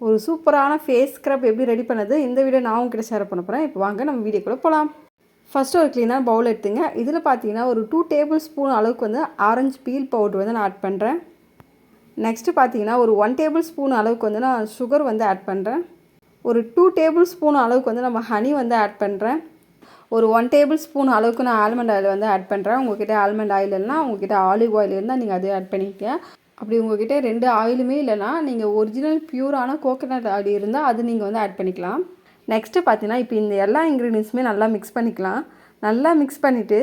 ஒரு சூப்பரான face scrub எப்படி ரெடி பண்ணது இந்த வீடியோ நான் உங்ககிட்ட ஷேர் பண்ண போகிறேன். இப்போ வாங்க நம்ம வீடியோக்குள்ளே போகலாம். ஃபஸ்ட்டு ஒரு க்ளீனான பவுல் எடுத்துங்க. இதில் பார்த்தீங்கன்னா ஒரு 2 டேபிள் ஸ்பூன் அளவுக்கு வந்து ஆரஞ்சு பீல் பவுடர் வந்து நான் ஆட் பண்ணுறேன். நெக்ஸ்ட்டு பார்த்தீங்கன்னா ஒரு 1 டேபிள் ஸ்பூன் அளவுக்கு வந்து நான் சுகர் வந்து ஆட் பண்ணுறேன். ஒரு 2 டேபிள் ஸ்பூன் அளவுக்கு வந்து நம்ம ஹனி வந்து ஆட் பண்ணுறேன். ஒரு 1 டேபிள் ஸ்பூன் அளவுக்கு நான் ஆல்மண்ட் ஆயில் வந்து ஆட் பண்ணுறேன். உங்கள்கிட்ட ஆல்மண்ட் ஆயில் இல்லைனா உங்கள்கிட்ட ஆலிவ் ஆயில் இருந்தால் நீங்கள் அதே ஆட் பண்ணிக்கங்க. அப்படி உங்கள்கிட்ட 2 ஆயிலுமே இல்லைனா நீங்கள் ஒரிஜினல் பியூரான கோகோனட் ஆயில் இருந்தால் அது நீங்கள் வந்து ஆட் பண்ணிக்கலாம். நெக்ஸ்ட்டு பார்த்தீங்கன்னா இப்போ இந்த எல்லா இன்க்ரீடியன்ஸுமே நல்லா மிக்ஸ் பண்ணிக்கலாம். நல்லா மிக்ஸ் பண்ணிவிட்டு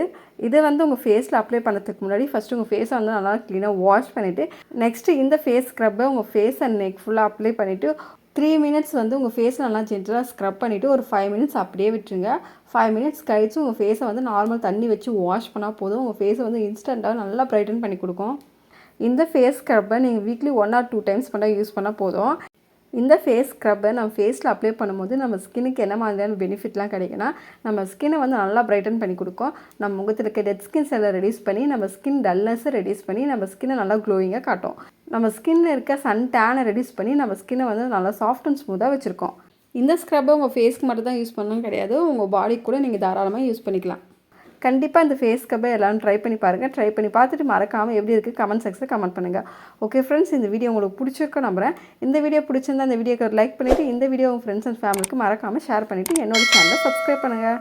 இதை வந்து உங்கள் ஃபேஸில் அப்ளை பண்ணுறதுக்கு முன்னாடி ஃபஸ்ட்டு உங்கள் ஃபேஸை வந்து நல்லா க்ளீனாக வாஷ் பண்ணிவிட்டு நெக்ஸ்ட்டு இந்த ஃபேஸ் ஸ்க்ரப்பை உங்கள் ஃபேஸ் அண்ட் நெக் ஃபுல்லாக அப்ளை பண்ணிவிட்டு 3 மினிட்ஸ் வந்து உங்கள் ஃபேஸை நல்லா ஜென்டலாக ஸ்க்ரப் பண்ணிவிட்டு ஒரு 5 மினிட்ஸ் அப்படியே விட்டுருங்க. 5 மினிட்ஸ் கழித்து உங்கள் ஃபேஸை வந்து நார்மல் தண்ணி வச்சு வாஷ் பண்ணால் போதும். உங்கள் ஃபேஸை வந்து இன்ஸ்டண்ட்டாக நல்லா ப்ரைட்டன் பண்ணி கொடுக்கும். இந்த ஃபேஸ் ஸ்க்ரப்பை நீங்கள் வீக்லி 1 or 2 டைம்ஸ் பண்ணால் யூஸ் பண்ணால் போதும். இந்த ஃபேஸ் ஸ்க்ரப்பை நம்ம ஃபேஸில் அப்ளை பண்ணும்போது நம்ம ஸ்கின்னுக்கு என்ன மாதிரியான பெனிஃபிட்லாம் கிடைக்குன்னா, நம்ம ஸ்கின்னை வந்து நல்லா ப்ரைட்டன் பண்ணி கொடுக்கும். நம்ம முகத்தில் இருக்க டெட் ஸ்கின் செல்லை ரெடியூஸ் பண்ணி நம்ம ஸ்கின் டல்னஸை ரெடியூஸ் பண்ணி நம்ம ஸ்கின்னை நல்லா க்ளோயிங்காக காட்டும். நம்ம ஸ்கின்னில் இருக்க சன் டேனை ரெடியூஸ் பண்ணி நம்ம ஸ்கின்னை வந்து நல்லா சாஃப்ட் அண்ட் ஸ்மூத்தாக வச்சுருக்கோம். இந்த ஸ்க்ரப்பை உங்கள் ஃபேஸ்க்கு மட்டும் தான் யூஸ் பண்ணணும் கிடையாது, உங்கள் பாடிக்கு கூட நீங்கள் தாராளமாக யூஸ் பண்ணிக்கலாம். கண்டிப்பாக இந்த ஃபேஸ் ஸ்க்ரப்பை எல்லோரும் ட்ரை பண்ணி பாருங்கள். ட்ரை பண்ணி பார்த்துட்டு மறக்காமல் எப்படி இருக்குது கமெண்ட் செக்ஷனில் கமெண்ட் பண்ணுங்கள். ஓகே ஃப்ரெண்ட்ஸ், இந்த வீடியோ உங்களுக்கு பிடிச்சிருக்க நம்புகிறேன். இந்த வீடியோ பிடிச்சிருந்தா இந்த வீடியோக்கு லைக் பண்ணிவிட்டு இந்த வீடியோ உங்கள் ஃப்ரெண்ட்ஸ் அண்ட் ஃபேமிலிக்கு மறக்காமல் ஷேர் பண்ணிவிட்டு என்னோட சேனலை சப்ஸ்கிரைப் பண்ணுங்கள்.